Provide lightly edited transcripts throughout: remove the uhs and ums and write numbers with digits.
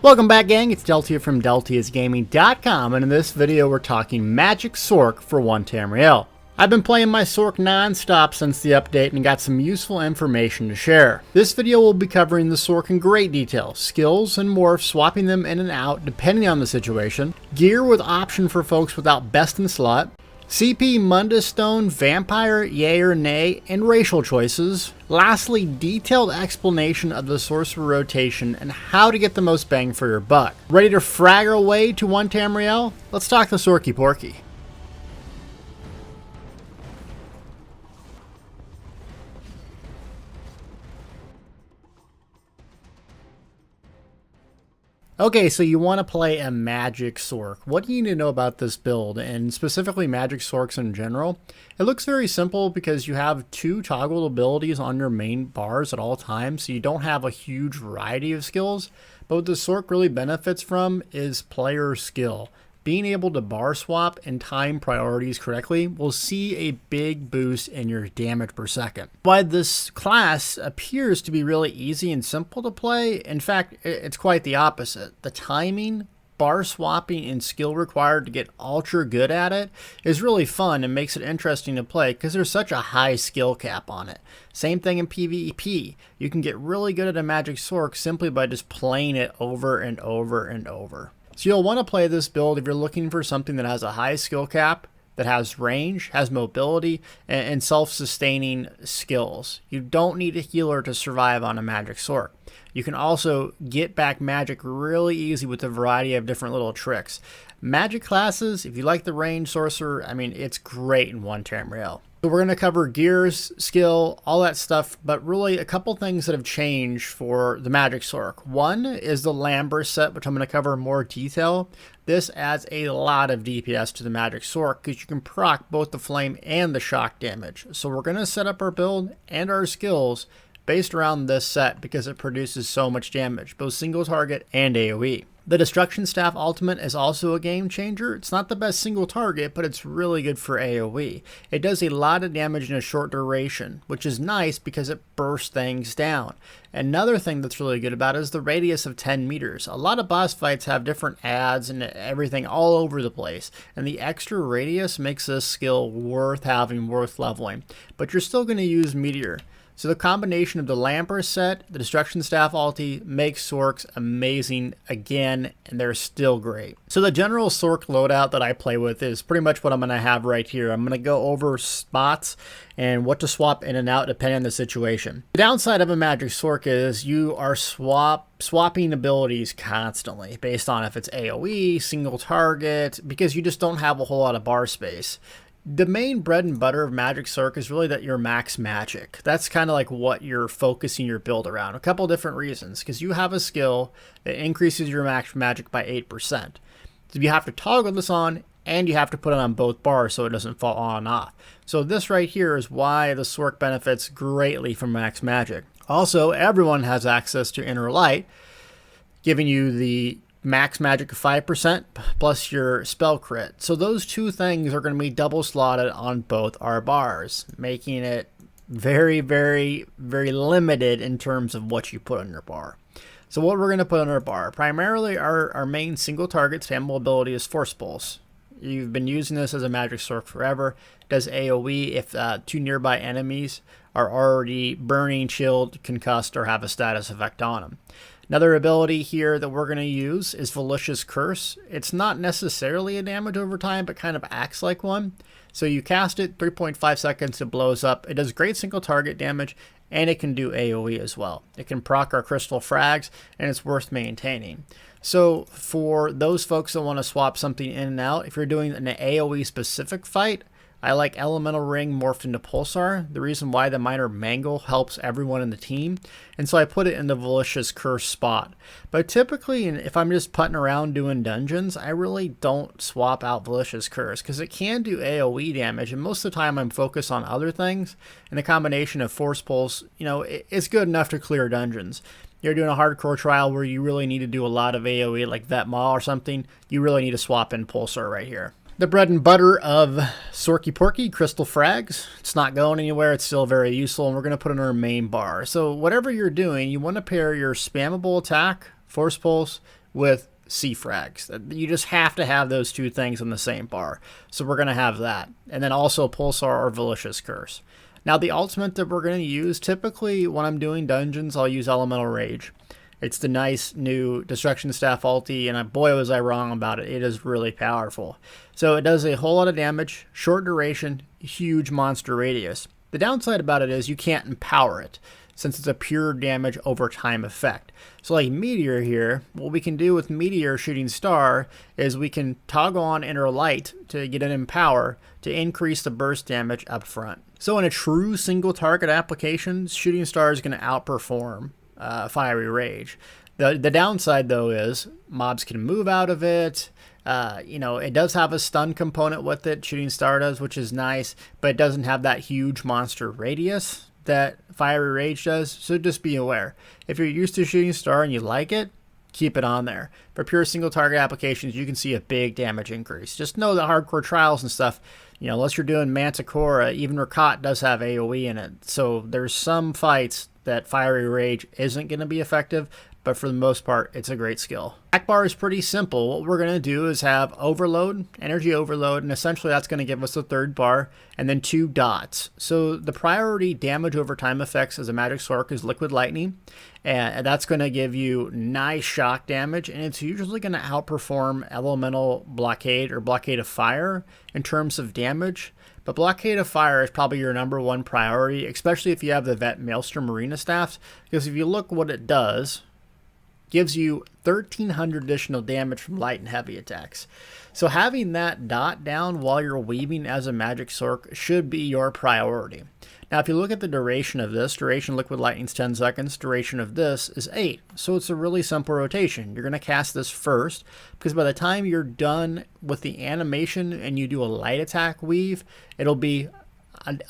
Welcome back, gang. It's Deltia from DeltiasGaming.com, and in this video we're talking Magic Sorc for One Tamriel. I've been playing my Sorc non-stop since the update and got some useful information to share. This video will be covering the Sorc in great detail, skills and morphs, swapping them in and out depending on the situation, gear with option for folks without best in slot, CP Mundus Stone, Vampire, yay or nay, and racial choices. Lastly, detailed explanation of the sorcerer rotation and how to get the most bang for your buck. Ready to frag our way to One Tamriel? Let's talk the Sorky Porky. Okay, so you want to play a Magic Sorc. What do you need to know about this build, and specifically Magic Sorcs in general? It looks very simple because you have two toggle abilities on your main bars at all times, so you don't have a huge variety of skills. But what the Sorc really benefits from is player skill. Being able to bar swap and time priorities correctly will see a big boost in your damage per second. While this class appears to be really easy and simple to play, in fact, it's quite the opposite. The timing, bar swapping, and skill required to get ultra good at it is really fun and makes it interesting to play because there's such a high skill cap on it. Same thing in PvP. You can get really good at a Magic Sorc simply by just playing it over and over and over. So you'll want to play this build if you're looking for something that has a high skill cap, that has range, has mobility, and self-sustaining skills. You don't need a healer to survive on a Magic Sorc. You can also get back magic really easy with a variety of different little tricks. Magic classes, if you like the range sorcerer, I mean, it's great in One Tamriel. So we're going to cover gears, skill, all that stuff, but really a couple things that have changed for the Magic Sorc. One is the Lambert set, which I'm going to cover in more detail. This adds a lot of DPS to the Magic Sorc because you can proc both the flame and the shock damage. So we're going to set up our build and our skills based around this set because it produces so much damage, both single target and AoE. The Destruction Staff Ultimate is also a game changer. It's not the best single target, but it's really good for AoE. It does a lot of damage in a short duration, which is nice because it bursts things down. Another thing that's really good about it is the radius of 10 meters. A lot of boss fights have different adds and everything all over the place, and the extra radius makes this skill worth having, worth leveling. But you're still going to use Meteor. So the combination of the Lambert set, the Destruction Staff ulti, makes Sorcs amazing again, and they're still great. So the general Sorc loadout that I play with is pretty much what I'm going to have right here. I'm going to go over spots and what to swap in and out depending on the situation. The downside of a Magic Sorc is you are swapping abilities constantly based on if it's AoE, single target, because you just don't have a whole lot of bar space. The main bread and butter of Magic Sorc is really that you're max magic. That's kind of like what you're focusing your build around. A couple different reasons, because you have a skill that increases your max magic by 8%. So you have to toggle this on, and you have to put it on both bars so it doesn't fall on and off. So this right here is why the Sorc benefits greatly from max magic. Also, everyone has access to Inner Light, giving you the max magic of 5% plus your spell crit. So those two things are going to be double slotted on both our bars, making it very, very, very limited in terms of what you put on your bar. So what we're going to put on our bar, primarily our main single target spammable ability is Force Pulse. You've been using this as a Magic Sorc forever. It does AoE if two nearby enemies are already burning, chilled, concussed, or have a status effect on them. Another ability here that we're going to use is Malicious Curse. It's not necessarily a damage over time, but kind of acts like one. So you cast it, 3.5 seconds, it blows up. It does great single target damage, and it can do AoE as well. It can proc our crystal frags, and it's worth maintaining. So for those folks that want to swap something in and out, if you're doing an AoE specific fight, I like Elemental Ring morphed into Pulsar. The reason why the Minor Mangle helps everyone in the team. And so I put it in the Malicious Curse spot. But typically, if I'm just putting around doing dungeons, I really don't swap out Malicious Curse because it can do AoE damage. And most of the time I'm focused on other things. And the combination of Force Pulse, you know, it's good enough to clear dungeons. You're doing a hardcore trial where you really need to do a lot of AoE like Vet Maw or something. You really need to swap in Pulsar right here. The bread and butter of Sorky Porky, Crystal Frags. It's not going anywhere. It's still very useful, and we're going to put it in our main bar. So whatever you're doing, you want to pair your spammable attack, Force Pulse, with C-frags. You just have to have those two things in the same bar. So we're going to have that. And then also Pulsar or Vicious Curse. Now the ultimate that we're going to use, typically when I'm doing dungeons, I'll use Elemental Rage. It's the nice new Destruction Staff ulti, and boy was I wrong about it. It is really powerful. So it does a whole lot of damage, short duration, huge monster radius. The downside about it is you can't empower it, since it's a pure damage over time effect. So like Meteor here, what we can do with Meteor Shooting Star is we can toggle on Inner Light to get an Empower to increase the burst damage up front. So in a true single target application, Shooting Star is going to outperform Fiery Rage. The downside though is mobs can move out of it. It does have a stun component with it, Shooting Star does, which is nice, but it doesn't have that huge monster radius that Fiery Rage does, so just be aware. If you're used to Shooting Star and you like it, keep it on there. For pure single target applications, you can see a big damage increase. Just know that hardcore trials and stuff, unless you're doing Manticora, even Rakat does have AoE in it. So there's some fights that Fiery Rage isn't going to be effective, but for the most part, it's a great skill. Attack bar is pretty simple. What we're going to do is have Overload, Energy Overload, and essentially that's going to give us a third bar, and then 2 dots. So the priority damage over time effects as a Magic Sorc is Liquid Lightning, and that's going to give you nice shock damage, and it's usually going to outperform Elemental Blockade or Blockade of Fire in terms of damage. But Blockade of Fire is probably your #1 priority, especially if you have the Vet Maelstrom Marina Staffs, because if you look what it does, gives you 1,300 additional damage from light and heavy attacks. So having that dot down while you're weaving as a Magic Sorc should be your priority. Now if you look at the duration of this, duration Liquid Lightning is 10 seconds, duration of this is 8. So it's a really simple rotation. You're going to cast this first, because by the time you're done with the animation and you do a light attack weave, it'll be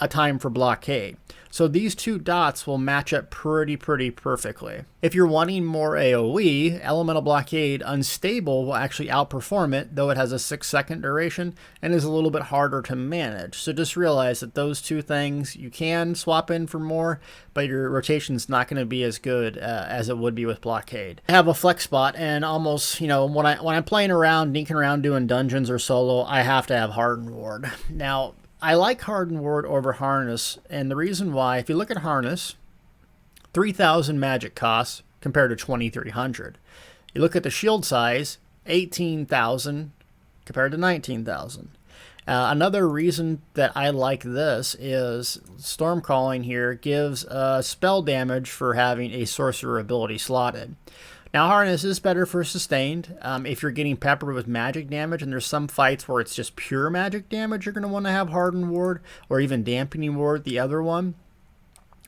a time for Blockade. So these 2 dots will match up pretty perfectly. If you're wanting more AoE, Elemental Blockade Unstable will actually outperform it, though it has a 6-second duration and is a little bit harder to manage. So just realize that those 2 things you can swap in for more, but your rotation's not going to be as good as it would be with Blockade. I have a flex spot, and almost, when I'm playing around, dinking around doing dungeons or solo, I have to have Hardened Ward. Now, I like Hardened Ward over Harness, and the reason why, if you look at Harness, 3,000 magic costs compared to 2,300. You look at the shield size, 18,000 compared to 19,000. Another reason that I like this is Stormcalling here gives spell damage for having a sorcerer ability slotted. Now, Harness is better for sustained. If you're getting peppered with magic damage, and there's some fights where it's just pure magic damage, you're going to want to have Hardened Ward, or even Dampening Ward, the other one.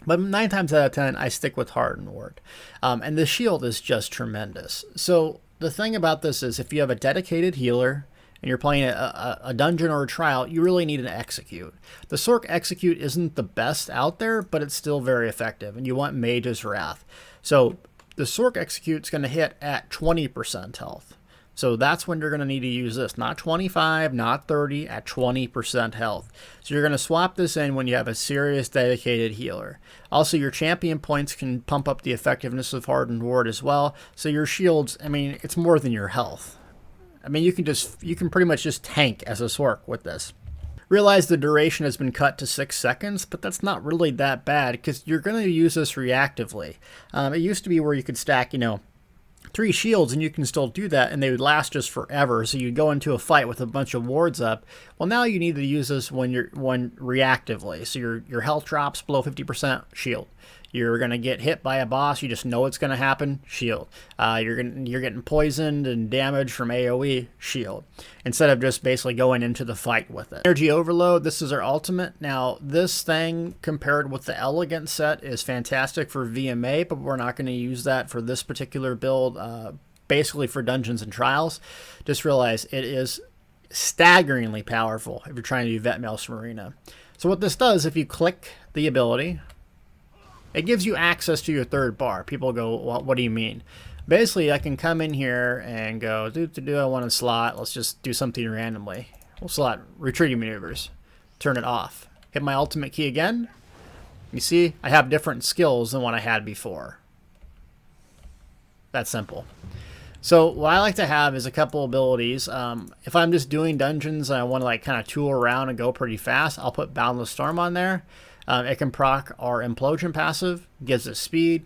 But 9 times out of 10, I stick with Hardened Ward. And the shield is just tremendous. So the thing about this is, if you have a dedicated healer, and you're playing a dungeon or a trial, you really need an Execute. The Sorc Execute isn't the best out there, but it's still very effective, and you want Mage's Wrath. So the Sorc Execute's going to hit at 20% health. So that's when you're going to need to use this. Not 25, not 30, at 20% health. So you're going to swap this in when you have a serious dedicated healer. Also, your champion points can pump up the effectiveness of Hardened Ward as well. So your shields, it's more than your health. You can pretty much just tank as a Sorc with this. Realize the duration has been cut to 6 seconds, but that's not really that bad because you're going to use this reactively. It used to be where you could stack, 3 shields and you can still do that and they would last just forever. So you'd go into a fight with a bunch of wards up. Well, now you need to use this when reactively. So your health drops below 50%, shield. You're going to get hit by a boss, you just know it's going to happen, shield. You're getting poisoned and damaged from AoE, shield. Instead of just basically going into the fight with it. Energy Overload, this is our ultimate. Now, this thing compared with the Elegant set is fantastic for VMA, but we're not going to use that for this particular build, basically for dungeons and trials. Just realize it is staggeringly powerful if you're trying to do Vet Maelstrom Marina. So what this does, if you click the ability, it gives you access to your third bar. People go, well, what do you mean? Basically, I can come in here and go, I want to slot. Let's just do something randomly. We'll slot retreating maneuvers. Turn it off. Hit my ultimate key again. You see, I have different skills than what I had before. That's simple. So what I like to have is a couple abilities. If I'm just doing dungeons and I want to like kind of tool around and go pretty fast, I'll put Boundless Storm on there. It can proc our Implosion passive, gives us speed,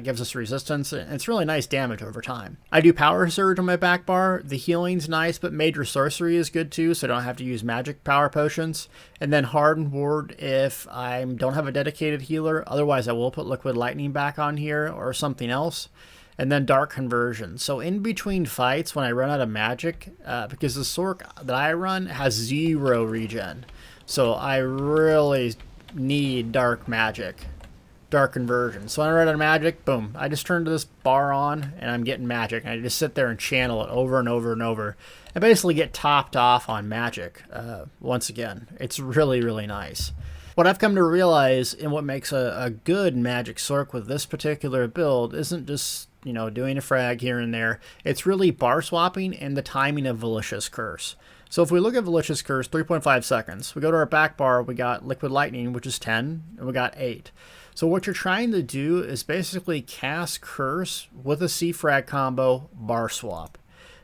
gives us resistance, and it's really nice damage over time. I do Power Surge on my back bar. The healing's nice, but Major Sorcery is good too, so I don't have to use magic power potions. And then Hardened Ward if I don't have a dedicated healer. Otherwise, I will put Liquid Lightning back on here or something else. And then Dark Conversion. So in between fights, when I run out of magic, because the Sorc that I run has 0 regen, so I really need dark magic, dark conversion. So when I run out of magic, boom, I just turn to this bar on and I'm getting magic. And I just sit there and channel it over and over and over and basically get topped off on magic once again. It's really, really nice. What I've come to realize and what makes a good magic Sorc with this particular build isn't just, you know, doing a frag here and there. It's really bar swapping and the timing of Malicious Curse. So if we look at Malicious Curse, 3.5 seconds. We go to our back bar, we got Liquid Lightning, which is 10, and we got 8. So what you're trying to do is basically cast Curse with a C-Frag combo, bar swap.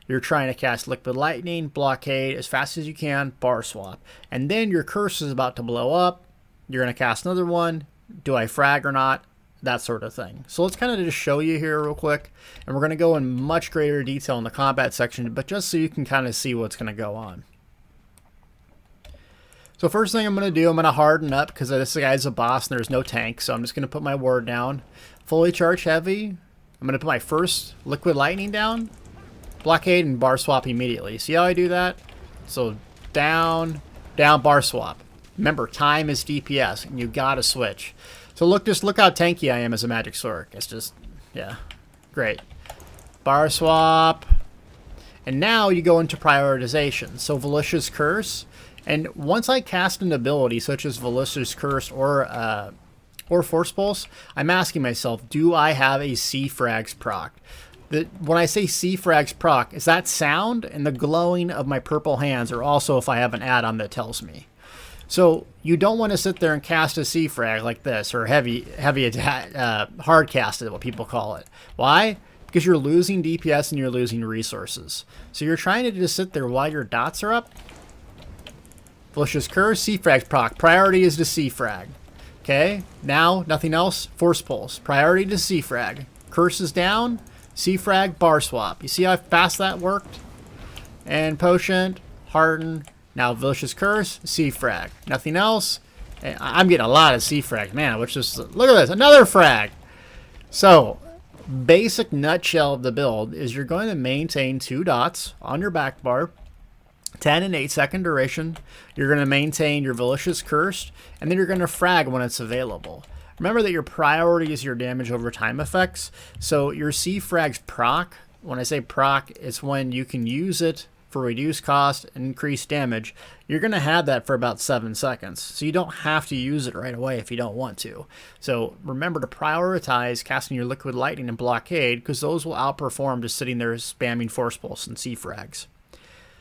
You're trying to cast Liquid Lightning, Blockade as fast as you can, bar swap. And then your Curse is about to blow up. You're going to cast another one. Do I frag or not? That sort of thing. So let's kind of just show you here real quick. And we're going to go in much greater detail in the combat section, but just so you can kind of see what's going to go on. So first thing I'm going to do, I'm going to harden up because this guy's a boss and there's no tank. So I'm just going to put my ward down. Fully charge heavy. I'm going to put my first Liquid Lightning down. Blockade and bar swap immediately. See how I do that? So down, down, bar swap. Remember, time is DPS and you got to switch. So just look how tanky I am as a Magic Sorc. It's just, yeah, great. Bar swap. And now you go into prioritization. So Malicious Curse. And once I cast an ability such as Malicious Curse or Force Pulse, I'm asking myself, do I have a C-Frags proc? When I say C-Frags proc, is that sound and the glowing of my purple hands, or also if I have an add-on that tells me? So you don't want to sit there and cast a C-Frag like this, or hard cast is what people call it. Why? Because you're losing DPS and you're losing resources. So you're trying to just sit there while your dots are up. Malicious Curse, C-Frag proc. Priority is to C-Frag. Okay, now nothing else. Force Pulse. Priority to C-Frag. Curse is down. C-Frag, bar swap. You see how fast that worked? And Potion, Harden. Now Malicious Curse, C-Frag. Nothing else. I'm getting a lot of C-Frag, man, which is, look at this, another frag. So, basic nutshell of the build is you're going to maintain 2 dots on your back bar, 10 and 8 second duration. You're going to maintain your Malicious Curse, and then you're going to frag when it's available. Remember that your priority is your damage over time effects. So your C-Frag's proc, when I say proc, it's when you can use it for reduced cost and increased damage. You're going to have that for about 7 seconds. So you don't have to use it right away if you don't want to. So remember to prioritize casting your Liquid Lightning and Blockade, because those will outperform just sitting there spamming Force Pulse and C-Frags.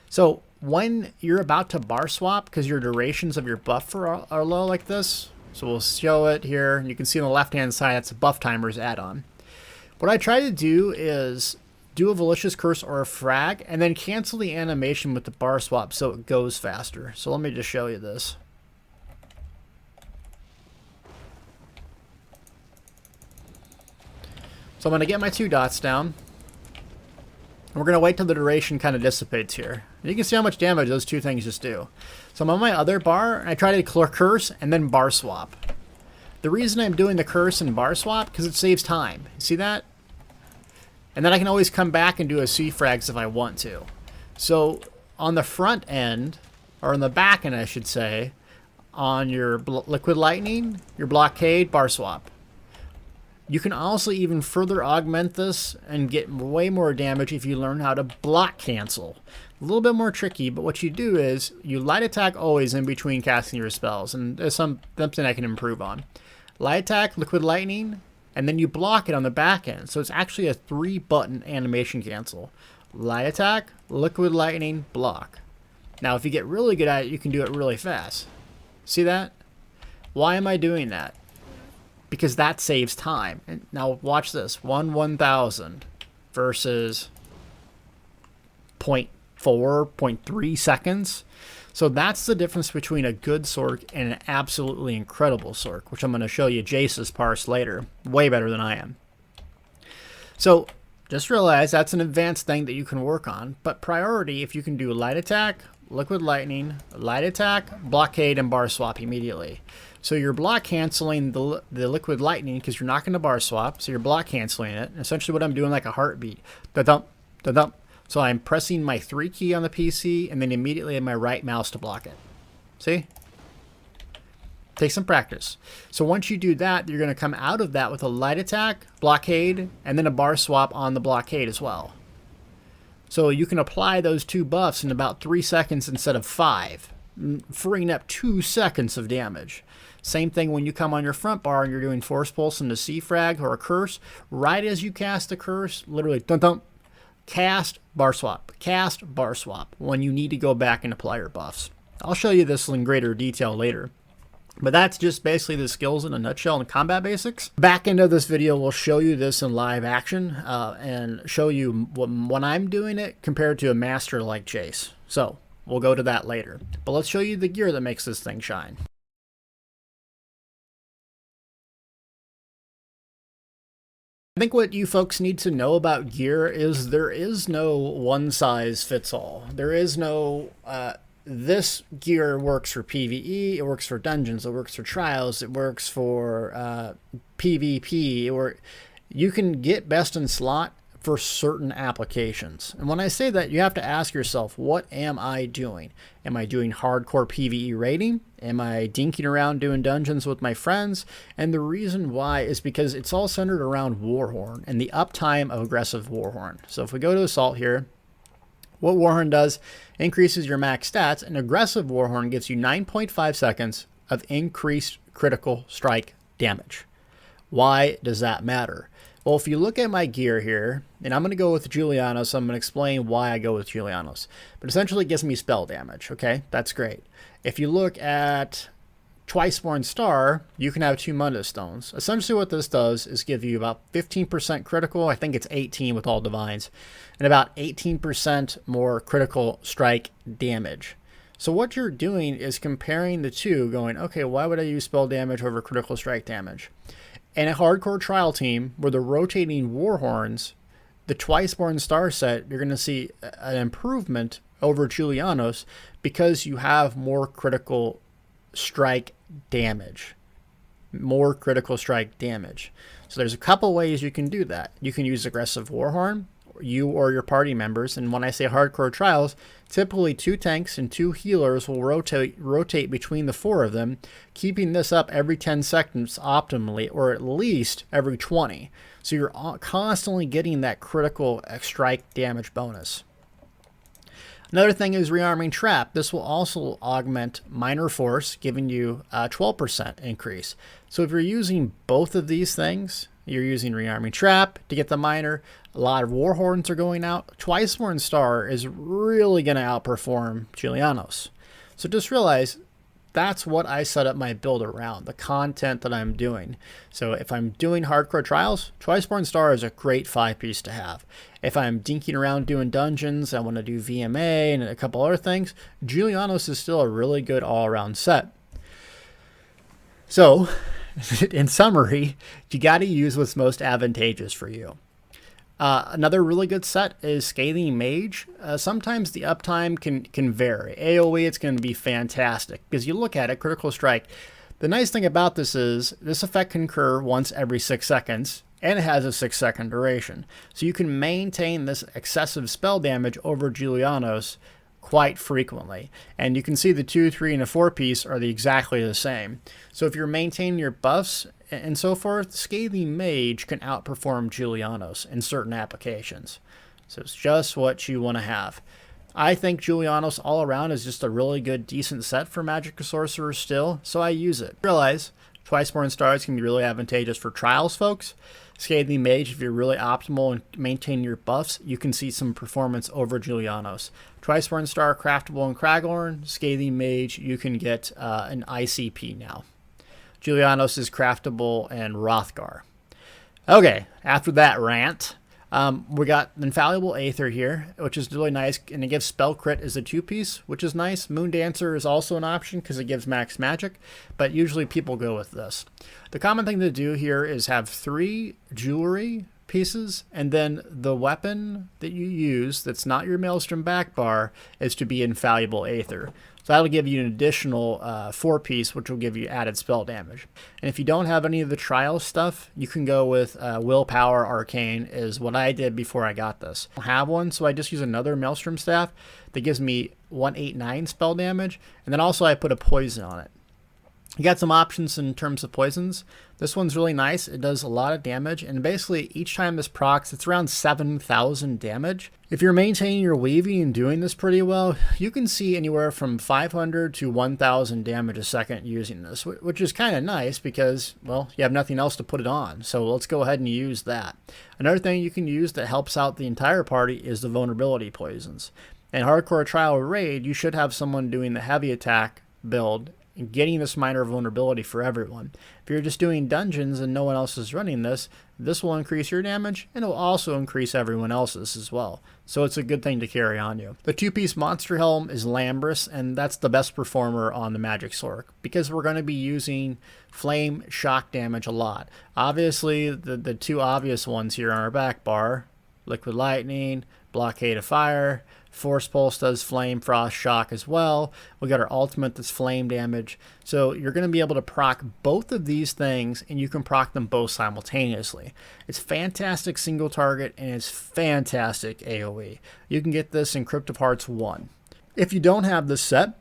So when you're about to bar swap, because your durations of your buff are low like this, so we'll show it here. You can see on the left-hand side, that's a buff timers add-on. What I try to do is do a Malicious Curse or a frag, and then cancel the animation with the bar swap so it goes faster. So let me just show you this. So I'm going to get my 2 dots down. And we're going to wait till the duration kind of dissipates here. And you can see how much damage those 2 things just do. So I'm on my other bar, and I try to curse and then bar swap. The reason I'm doing the curse and bar swap, because it saves time. See that? And then I can always come back and do a C-Frags if I want to. So on the front end, or on the back end I should say, on your Liquid Lightning, your Blockade, bar swap. You can also even further augment this and get way more damage if you learn how to block cancel. A little bit more tricky, but what you do is you light attack always in between casting your spells, and there's something I can improve on. Light attack, Liquid Lightning, and then you block it on the back end. So it's actually a 3-button animation cancel. Light attack, Liquid Lightning, block. Now if you get really good at it, you can do it really fast. See that? Why am I doing that? Because that saves time. And now watch this. 1/1000 versus 0.4, 0.3 seconds. So that's the difference between a good Sorc and an absolutely incredible Sorc, which I'm going to show you Jace's parse later. Way better than I am. So just realize that's an advanced thing that you can work on. But priority, if you can do light attack, liquid lightning, light attack, blockade, and bar swap immediately. So you're block canceling the liquid lightning because you're not going to bar swap. So you're block canceling it. And essentially what I'm doing like a heartbeat. Da-dump, da-dump. So I'm pressing my 3 key on the PC and then immediately my right mouse to block it. See? Take some practice. So once you do that, you're going to come out of that with a light attack, blockade, and then a bar swap on the blockade as well. So you can apply those 2 buffs in about 3 seconds instead of 5, freeing up 2 seconds of damage. Same thing when you come on your front bar and you're doing Force Pulse into C-Frag or a Curse. Right as you cast the Curse, literally, dun-dun, cast, bar swap, cast, bar swap, when you need to go back and apply your buffs. I'll show you this in greater detail later. But that's just basically the skills in a nutshell and combat basics. Back end of this video will show you this in live action and show you when I'm doing it compared to a master like Jace. So we'll go to that later. But let's show you the gear that makes this thing shine. I think what you folks need to know about gear is there is no one size fits all. There is no, this gear works for PvE, it works for dungeons, it works for trials, it works for PvP, or you can get best in slot for certain applications. And when I say that, you have to ask yourself, what am I doing? Am I doing hardcore PvE raiding? Am I dinking around doing dungeons with my friends? And the reason why is because it's all centered around Warhorn and the uptime of aggressive Warhorn. So if we go to Assault here, what Warhorn does, increases your max stats, and aggressive Warhorn gives you 9.5 seconds of increased critical strike damage. Why does that matter? Well, if you look at my gear here, and I'm going to go with Julianos, so I'm going to explain why I go with Julianos. But essentially it gives me spell damage, okay? That's great. If you look at Twiceborn Star, you can have 2 Mundus stones. Essentially what this does is give you about 15% critical, I think it's 18 with all divines, and about 18% more critical strike damage. So what you're doing is comparing the two, going, okay, why would I use spell damage over critical strike damage? In a hardcore trial team where they're rotating Warhorns, the Twiceborn Star set, you're going to see an improvement over Julianos because you have more critical strike damage. More critical strike damage. So there's a couple ways you can do that. You can use aggressive Warhorn, you or your party members, and when I say hardcore trials, typically 2 tanks and 2 healers will rotate between the 4 of them, keeping this up every 10 seconds optimally, or at least every 20. So you're constantly getting that critical strike damage bonus. Another thing is Rearming Trap. This will also augment Minor Force, giving you a 12% increase. So if you're using both of these things, you're using Rearming Trap to get the minor. A lot of Warhorns are going out. Twiceborn Star is really going to outperform Julianos. So just realize that's what I set up my build around, the content that I'm doing. So if I'm doing hardcore trials, Twiceborn Star is a great 5-piece to have. If I'm dinking around doing dungeons, I want to do VMA and a couple other things, Julianos is still a really good all-around set. So in summary, you got to use what's most advantageous for you. Another really good set is Scathing Mage. Sometimes the uptime can vary. AoE, it's going to be fantastic because you look at it, critical strike. The nice thing about this is this effect can occur once every 6 seconds, and it has a 6-second duration. So you can maintain this excessive spell damage over Julianos quite frequently. And you can see the 2, 3, and a 4-piece are exactly the same. So if you're maintaining your buffs and so forth, Scathing Mage can outperform Julianos in certain applications. So it's just what you want to have. I think Julianos all around is just a really good, decent set for Magic Sorcerer still, so I use it. Realize Twiceborn Stars can be really advantageous for trials, folks. Scathing Mage, if you're really optimal and maintain your buffs, you can see some performance over Julianos. Twiceborn Star, Craftable, and Kraghorn. Scathing Mage, you can get an ICP now. Julianos is Craftable and Rothgar. Okay, after that rant, We got Infallible Aether here, which is really nice, and it gives spell crit as a 2-piece, which is nice. Moon Dancer is also an option because it gives max magic, but usually people go with this. The common thing to do here is have 3 jewelry pieces, and then the weapon that you use that's not your Maelstrom back bar is to be Infallible Aether. So that'll give you an additional 4-piece, which will give you added spell damage. And if you don't have any of the trial stuff, you can go with Willpower Arcane is what I did before I got this. I don't have one, so I just use another Maelstrom Staff that gives me 189 spell damage, and then also I put a poison on it. You got some options in terms of poisons. This one's really nice. It does a lot of damage, and basically each time this procs, it's around 7,000 damage. If you're maintaining your weaving and doing this pretty well, you can see anywhere from 500 to 1,000 damage a second using this, which is kind of nice because, well, you have nothing else to put it on. So let's go ahead and use that. Another thing you can use that helps out the entire party is the vulnerability poisons. In Hardcore Trial or Raid, you should have someone doing the heavy attack build and getting this minor vulnerability for everyone. If you're just doing dungeons and no one else is running this, this will increase your damage, and it will also increase everyone else's as well. So it's a good thing to carry on you. The 2-piece monster helm is Lambrus, and that's the best performer on the Magic Sorc, because we're going to be using flame shock damage a lot. Obviously, the 2 obvious ones here on our back bar, Liquid Lightning, Blockade of Fire. Force Pulse does Flame, Frost, Shock as well. We got our ultimate that's Flame damage. So you're going to be able to proc both of these things, and you can proc them both simultaneously. It's fantastic single target, and it's fantastic AoE. You can get this in Crypt of Hearts 1. If you don't have this set,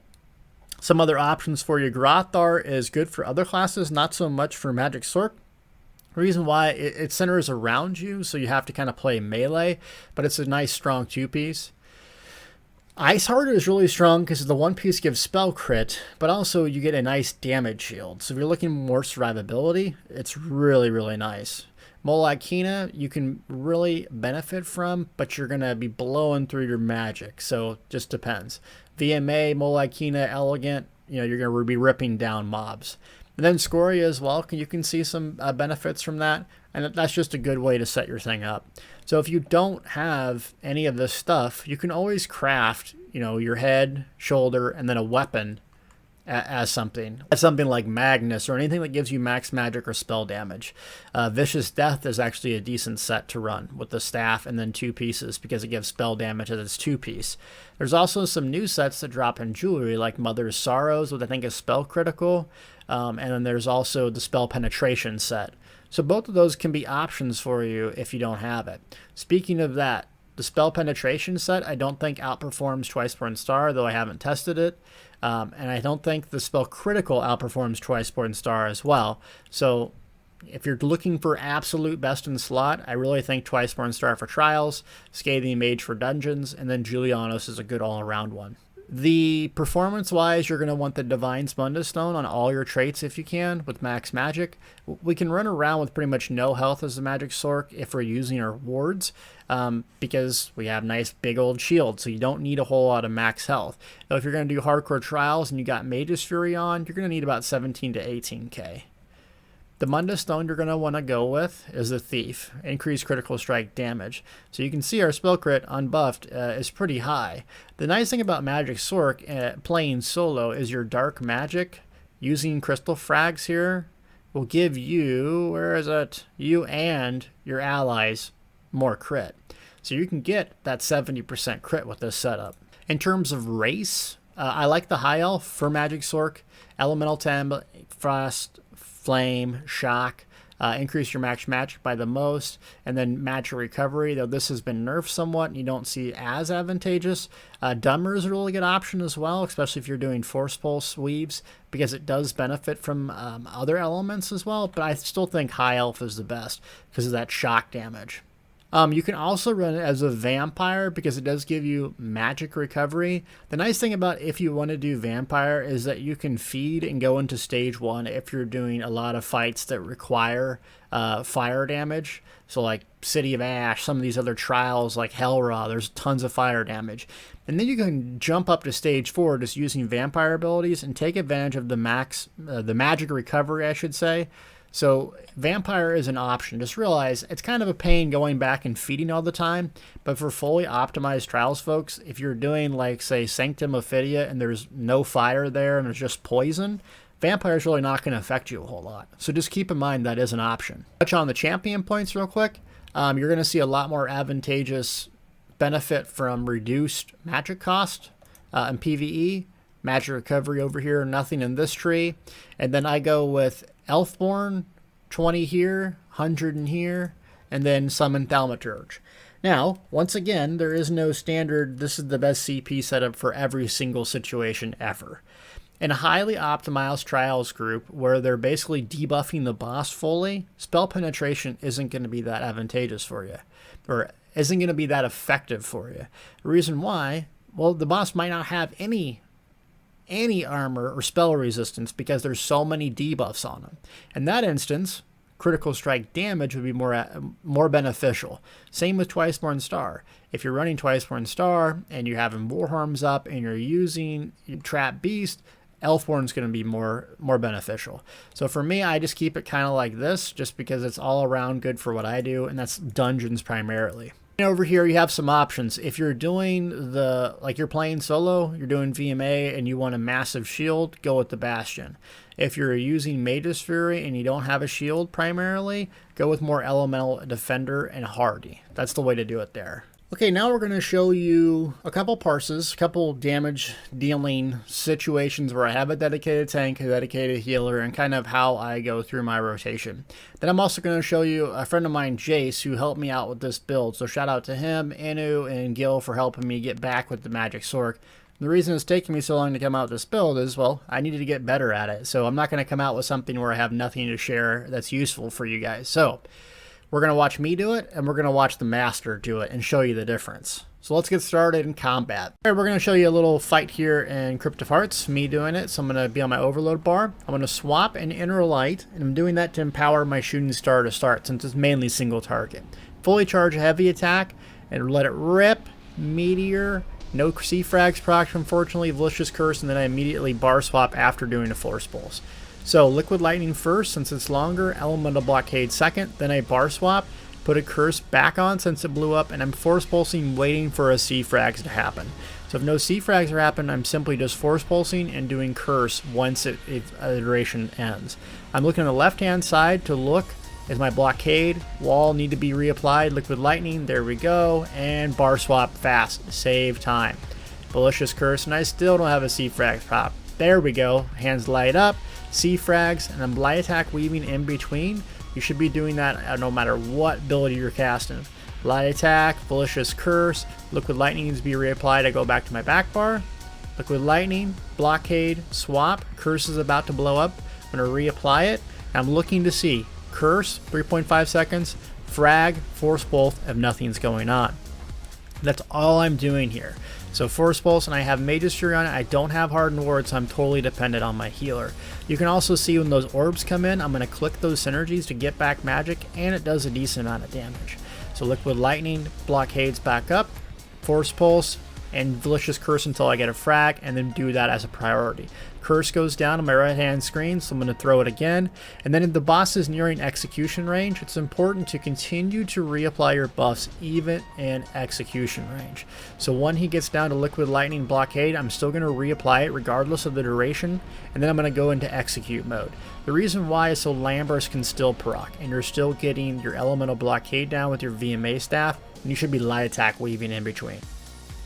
some other options for you. Grothar is good for other classes, not so much for Magic Sorc. Reason why, it centers around you, so you have to kind of play melee, but it's a nice strong 2-piece. Iceheart is really strong because the 1-piece gives spell crit, but also you get a nice damage shield. So if you're looking more survivability, it's really, really nice. Molakina you can really benefit from, but you're going to be blowing through your magic, so it just depends. VMA, Molakina, Elegant, you're going to be ripping down mobs. And then Scoria as well, you can see some benefits from that, and that's just a good way to set your thing up. So if you don't have any of this stuff, you can always craft, your head, shoulder, and then a weapon as something like Magnus or anything that gives you max magic or spell damage. Vicious Death is actually a decent set to run with the staff and then 2 pieces because it gives spell damage as its 2-piece. There's also some new sets that drop in jewelry like Mother's Sorrows, which I think is spell critical, and then there's also the spell penetration set. So both of those can be options for you if you don't have it. Speaking of that, the spell penetration set I don't think outperforms Twiceborn Star, though I haven't tested it. And I don't think the spell critical outperforms Twiceborn Star as well. So if you're looking for absolute best in slot, I really think Twiceborn Star for trials, Scathing Mage for dungeons, and then Julianos is a good all-around one. The performance-wise, you're going to want the Divine's Mundus Stone on all your traits if you can, with max magic. We can run around with pretty much no health as the Magic Sorc if we're using our wards, because we have nice big old shields, so you don't need a whole lot of max health. Now, if you're going to do hardcore trials and you got Mage's Fury on, you're going to need about 17 to 18k. The Mundus Stone you're going to want to go with is the Thief, increased critical strike damage. So you can see our spell crit unbuffed is pretty high. The nice thing about Magic Sorc playing solo is your dark magic using crystal frags here will give you, where is it? You and your allies more crit. So you can get that 70% crit with this setup. In terms of race, I like the High Elf for Magic Sorc. Elemental Temp, Frost, Flame, Shock, increase your max magic by the most, and then magic recovery, though this has been nerfed somewhat and you don't see as advantageous. Dumber is a really good option as well, especially if you're doing Force Pulse weaves, because it does benefit from other elements as well, but I still think High Elf is the best because of that shock damage. You can also run it as a vampire because it does give you magic recovery. The nice thing about if you want to do vampire is that you can feed and go into stage 1 if you're doing a lot of fights that require fire damage. So like City of Ash, some of these other trials like Hellra, there's tons of fire damage. And then you can jump up to stage 4 just using vampire abilities and take advantage of the magic recovery, I should say. So Vampire is an option. Just realize it's kind of a pain going back and feeding all the time, but for fully optimized trials, folks, if you're doing like, say, Sanctum Ophidia and there's no fire there and there's just poison, Vampire is really not going to affect you a whole lot. So just keep in mind that is an option. Touch on the champion points real quick. You're going to see a lot more advantageous benefit from reduced magic cost in PvE. Magic recovery over here, nothing in this tree. And then I go with Elfborn, 20 here, 100 in here, and then Summon Thaumaturge. Now, once again, there is no standard, this is the best CP setup for every single situation ever. In a highly optimized trials group where they're basically debuffing the boss fully, spell penetration isn't going to be that advantageous for you, or isn't going to be that effective for you. The reason why, well, the boss might not have any armor or spell resistance because there's so many debuffs on them. In that instance, critical strike damage would be more beneficial. Same with Twiceborn Star. If you're running Twiceborn Star and you're having Warharms up and you're using Trap Beast, Elfborn's going to be more beneficial. So for me, I just keep it kind of like this just because it's all around good for what I do, and that's dungeons primarily. Over here you have some options. If you're doing like you're playing solo, you're doing VMA and you want a massive shield, go with the Bastion. If you're using Mage's Fury and you don't have a shield primarily, go with more Elemental Defender and Hardy. That's the way to do it there. Okay, now we're going to show you a couple Parses, a couple damage dealing situations where I have a dedicated tank, a dedicated healer, and kind of how I go through my rotation. Then I'm also going to show you a friend of mine, Jace, who helped me out with this build. So shout out to him, Anu, and Gil for helping me get back with the Magic Sorc. The reason it's taking me so long to come out with this build is, well, I needed to get better at it. So I'm not going to come out with something where I have nothing to share that's useful for you guys. So we're going to watch me do it, and we're going to watch the master do it and show you the difference. So let's get started in combat. All right, we're going to show you a little fight here in Crypt of Hearts, me doing it. So I'm going to be on my overload bar. I'm going to swap an inner light, and I'm doing that to empower my shooting star to start since it's mainly single target. Fully charge a heavy attack and let it rip. Meteor, no C frags proc, unfortunately, Vicious Curse, and then I immediately bar swap after doing a Force Pulse. So Liquid Lightning first since it's longer, Elemental Blockade second, then I bar swap, put a curse back on since it blew up, and I'm Force Pulsing waiting for a C frags to happen. So if no C frags are happening, I'm simply just Force Pulsing and doing curse once iteration ends. I'm looking on the left hand side to look, is my blockade wall need to be reapplied, Liquid Lightning, there we go, and bar swap fast, save time. Malicious Curse, and I still don't have a C frags pop. There we go, hands light up. C frags, and then light attack weaving in between. You should be doing that no matter what ability you're casting. Light attack, Vicious Curse, Liquid Lightning needs to be reapplied. I go back to my back bar. Liquid Lightning, blockade, swap. Curse is about to blow up. I'm going to reapply it. I'm looking to see curse, 3.5 seconds, frag, force both if nothing's going on. That's all I'm doing here. So Force Pulse, and I have Mage's Fury on it. I don't have Hardened Ward, so I'm totally dependent on my healer. You can also see when those orbs come in, I'm going to click those synergies to get back magic, and it does a decent amount of damage. So Liquid Lightning, blockades back up, Force Pulse, and Vicious Curse until I get a frag, and then do that as a priority. Curse goes down on my right hand screen, so I'm going to throw it again. And then if the boss is nearing execution range, it's important to continue to reapply your buffs even in execution range. So when he gets down to Liquid Lightning blockade, I'm still going to reapply it regardless of the duration, and then I'm going to go into execute mode. The reason why is so Lambers can still proc, and you're still getting your elemental blockade down with your VMA staff, and you should be light attack weaving in between.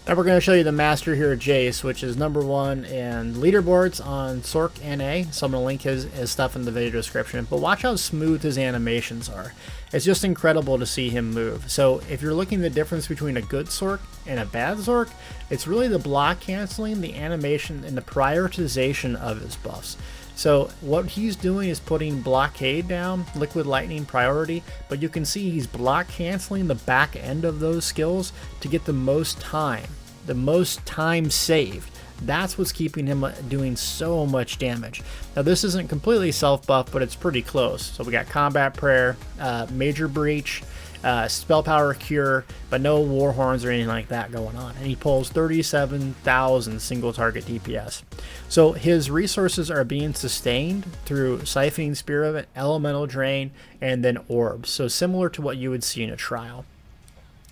Now we're going to show you the master here, Jace, which is #1 in leaderboards on Sorc NA. So I'm going to link his stuff in the video description. But watch how smooth his animations are. It's just incredible to see him move. So if you're looking at the difference between a good Sorc and a bad Sorc, it's really the block canceling, the animation, and the prioritization of his buffs. So what he's doing is putting blockade down, Liquid Lightning priority, but you can see he's block canceling the back end of those skills to get the most time saved. That's what's keeping him doing so much damage. Now this isn't completely self-buff, but it's pretty close. So we got Combat Prayer, Major Breach, spell power cure, but no war horns or anything like that going on. And he pulls 37,000 single target DPS. So his resources are being sustained through Siphoning Spirit, Elemental Drain, and then Orbs. So similar to what you would see in a trial.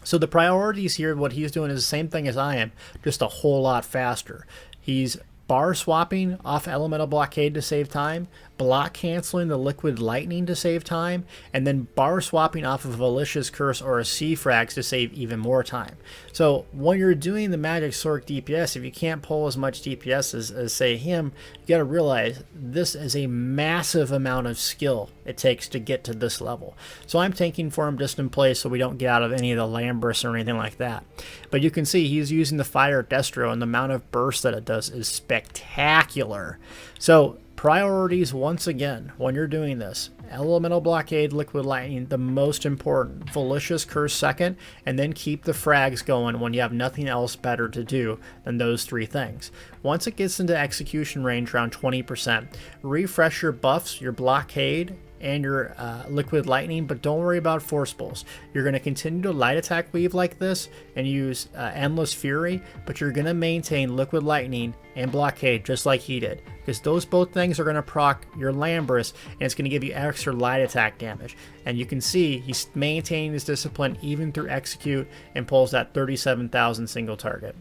So the priorities here, what he's doing is the same thing as I am, just a whole lot faster. He's bar swapping off Elemental Blockade to save time, block canceling the Liquid Lightning to save time, and then bar swapping off of a Malicious Curse or a C-Frags to save even more time. So when you're doing the Magic Sorc DPS, if you can't pull as much DPS as say him, you got to realize this is a massive amount of skill it takes to get to this level. So I'm tanking for him just in place so we don't get out of any of the Lambrus or anything like that. But you can see he's using the Fire Destro, and the amount of burst that it does is spectacular. So priorities, once again, when you're doing this: Elemental Blockade, Liquid Lightning, the most important, Malicious Curse second, and then keep the frags going when you have nothing else better to do than those three things. Once it gets into execution range around 20%, refresh your buffs, your blockade, and your Liquid Lightning, but don't worry about Force Pulls. You're going to continue to light attack weave like this and use Endless Fury, but you're going to maintain Liquid Lightning and Blockade just like he did, because those both things are going to proc your Lambrus, and it's going to give you extra light attack damage. And you can see he's maintaining his discipline even through Execute and pulls that 37,000 single target.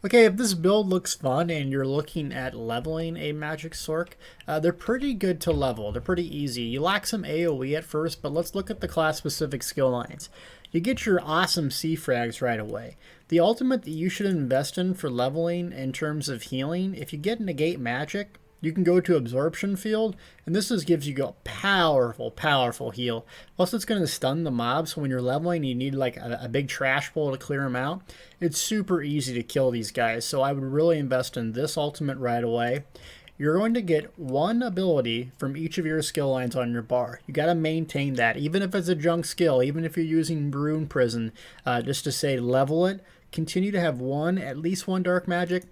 Okay, if this build looks fun and you're looking at leveling a Magic Sorc, they're pretty good to level. They're pretty easy. You lack some AoE at first, but let's look at the class-specific skill lines. You get your awesome C-Frags right away. The ultimate that you should invest in for leveling in terms of healing, if you get Negate Magic, you can go to Absorption Field, and this just gives you a powerful heal. Plus, it's going to stun the mobs, so when you're leveling, you need like a big trash pull to clear them out. It's super easy to kill these guys, so I would really invest in this ultimate right away. You're going to get one ability from each of your skill lines on your bar. You got to maintain that, even if it's a junk skill, even if you're using Rune Prison, just to say level it. Continue to have at least one Dark Magic,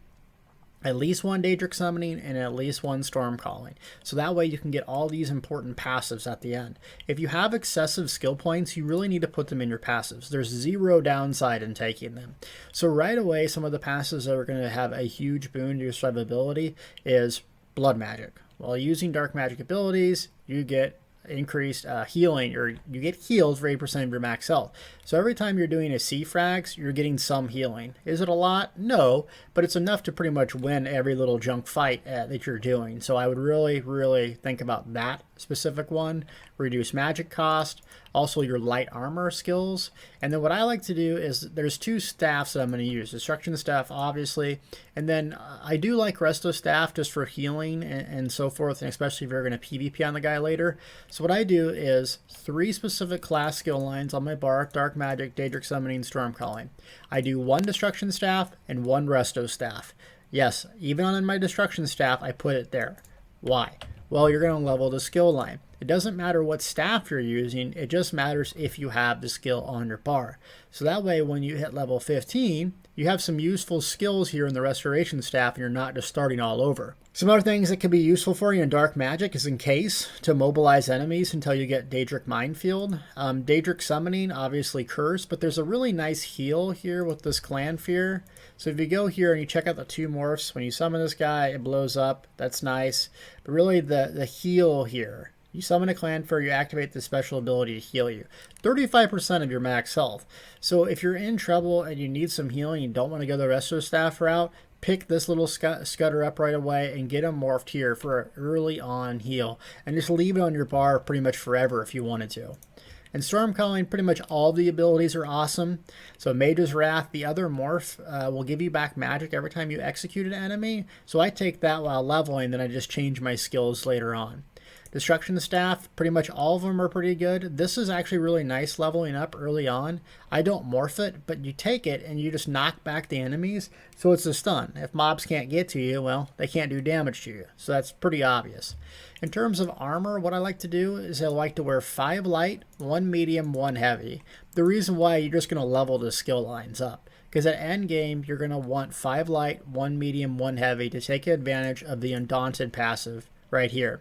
at least one Daedric Summoning, and at least one Storm Calling. So that way you can get all these important passives at the end. If you have excessive skill points, you really need to put them in your passives. There's zero downside in taking them. So right away, some of the passives that are going to have a huge boon to your survivability is Blood Magic. While using Dark Magic abilities, you get increased healing, or you get healed for 8% of your max health. So every time you're doing a C-Frags, you're getting some healing. Is it a lot? No, but it's enough to pretty much win every little junk fight that you're doing. So I would really think about that specific one. Reduce magic cost, also your light armor skills. And then what I like to do is there's two staffs that I'm going to use. Destruction Staff, obviously, and then I do like Resto Staff just for healing and so forth, and especially if you're going to PvP on the guy later. So what I do is 3 specific class skill lines on my bar: Dark Magic, Daedric Summoning, Storm Calling. I do 1 Destruction Staff and 1 Resto Staff. Yes, even on my Destruction Staff, I put it there. Why? Well, you're going to level the skill line. It doesn't matter what staff you're using, it just matters if you have the skill on your bar. So that way when you hit level 15, you have some useful skills here in the Restoration Staff and you're not just starting all over. Some other things that could be useful for you in Dark Magic is Encase, to mobilize enemies until you get Daedric Minefield. Daedric Summoning, obviously Curse, but there's a really nice heal here with this Clan Fear. So if you go here and you check out the 2 morphs, when you summon this guy, it blows up. That's nice. But really the heal here, you summon a Clan Fear, you activate the special ability to heal you. 35% of your max health. So if you're in trouble and you need some healing, you don't want to go the Resto Staff route, pick this little Scudder up right away and get him morphed here for an early on heal. And just leave it on your bar pretty much forever if you wanted to. And Storm Calling, pretty much all the abilities are awesome. So Mage's Wrath, the other morph, will give you back magic every time you execute an enemy. So I take that while leveling, then I just change my skills later on. Destruction Staff, pretty much all of them are pretty good. This is actually really nice leveling up early on. I don't morph it, but you take it and you just knock back the enemies, so it's a stun. If mobs can't get to you, well, they can't do damage to you. So that's pretty obvious. In terms of armor, what I like to do is I like to wear 5 light, 1 medium, 1 heavy. The reason why, you're just going to level the skill lines up. Because at end game, you're going to want 5 light, 1 medium, 1 heavy to take advantage of the Undaunted passive right here.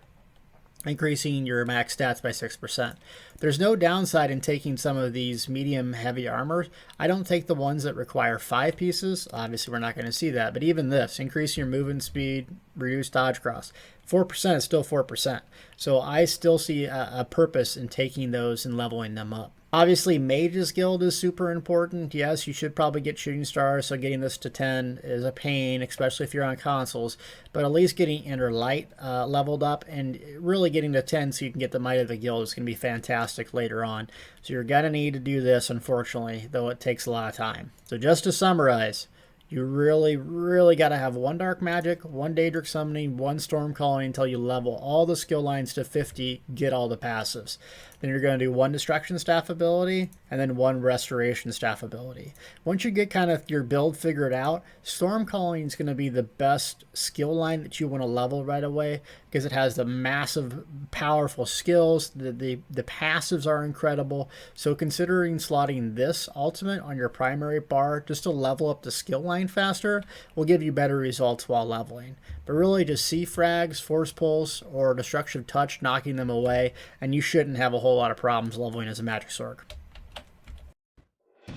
increasing your max stats by 6%. There's no downside in taking some of these medium heavy armors. I don't take the ones that require 5 pieces. Obviously, we're not going to see that. But even this, increasing your movement speed, reduce dodge cross. 4% is still 4%. So I still see a purpose in taking those and leveling them up. Obviously, Mage's Guild is super important. Yes, you should probably get Shooting Stars, so getting this to 10 is a pain, especially if you're on consoles. But at least getting Inner Light leveled up and really getting to 10 so you can get the Might of the Guild is going to be fantastic later on. So you're going to need to do this, unfortunately, though it takes a lot of time. So just to summarize, you really got to have 1 Dark Magic, 1 Daedric Summoning, 1 Storm Calling until you level all the skill lines to 50, get all the passives. Then you're going to do 1 Destruction Staff ability, and then 1 Restoration Staff ability. Once you get kind of your build figured out, Storm Calling is going to be the best skill line that you want to level right away, because it has the massive, powerful skills. The passives are incredible. So considering slotting this ultimate on your primary bar just to level up the skill line faster will give you better results while leveling. But really just see frags, force pulse, or destructive touch knocking them away, and you shouldn't have a whole lot of problems leveling as a Magic Sorc.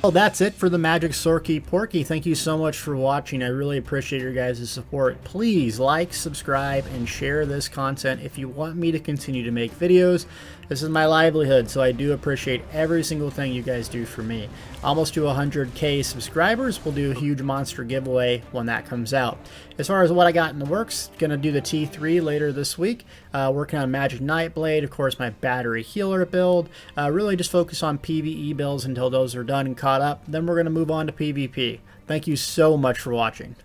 Well, that's it for the Magic Sorky Porky. Thank you so much for watching. I really appreciate your guys' support. Please like, subscribe, and share this content if you want me to continue to make videos. This is my livelihood, so I do appreciate every single thing you guys do for me. Almost to 100K subscribers, we'll do a huge monster giveaway when that comes out. As far as what I got in the works, gonna do the T3 later this week. Working on Magic Nightblade, of course my battery healer build. Really just focus on PvE builds until those are done and caught up. Then we're gonna move on to PvP. Thank you so much for watching.